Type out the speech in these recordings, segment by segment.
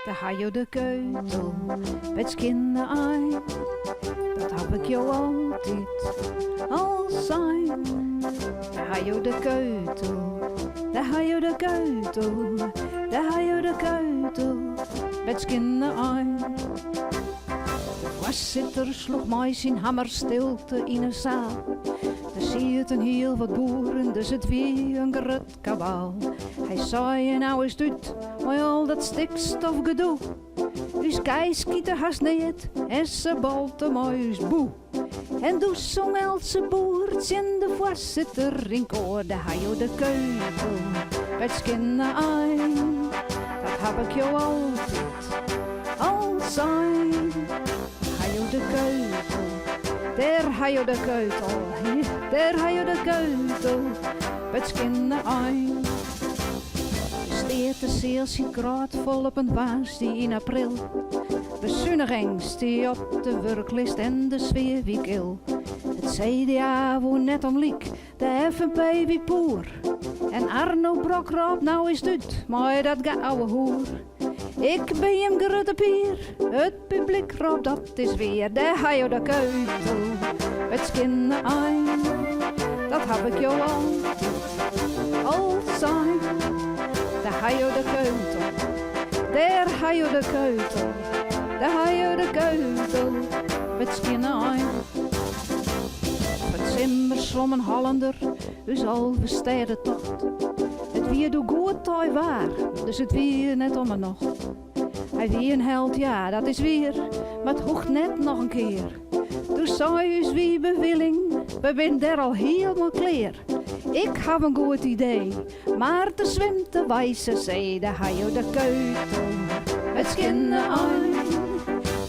Daar ga je de keutel met skinnen aan. Dat heb ik jou altijd al zijn. Daar ga je de keutel, daar ga je de keutel, daar ga je de keutel met skinnen aan. De voorzitter sloeg mij zijn hammer stilte in een zaal. Er zitten heel wat boeren, dus het weer een gerut kabaal. Hij zei, nou is het met al dat stikstofgedoe. Dus Kees kiet haast niet en ze balt de muis boe. En doe zong Else boertje en de voorzitter in koor. Daar ga je de keutel met skinnen aan. Dat heb ik jou altijd al zijn. Ga je de keutel, daar ga je de keutel, daar ga je de keutel met skinnen aan. Steert de 16 graad vol op een woensdag in april. Bezuiniging die op de werklist en de sfeer wie kil. Het CDA woont net om liek, de FNP wie poer. En Arno Brokrop, nou is dit, maar dat ouwe hoer. Ik ben hem gerutte pier, het publiek roept dat is weer. Daar ga je de keutel, met skinnen aan. Dat heb ik jou al zijn. Daar ga je de keutel, daar ga je de keutel, daar ga je de keutel, met skinnen aan. Het zimmers om een Hollander, dus al versteden tocht. Het weer doe goed tooi waar, dus het weer net om een nacht. Hij wie een held, ja dat is weer, maar het hoeft net nog een keer. Toen zei je wie bewilling, we zijn daar al helemaal klaar. Ik heb een goed idee, maar te zwemt de wijze zee. Daar ga je de keutel met skinnen aan.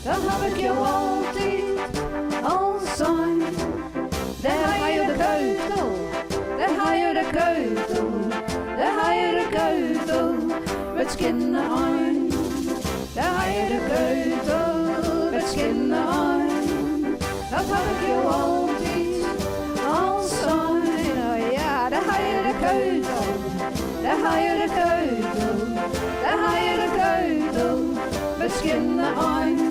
Dat heb ik jou altijd al zijn. Daar ga je de keutel, daar ga je de keutel, daar ga je de keutel met skinnen aan. Daar ga je de keutel met skinnen aan. Dat heb ik jou altijd al zijn. Oh ja, daar ga je de keutel, daar ga je de keutel, daar ga je de keutel met skinnen aan.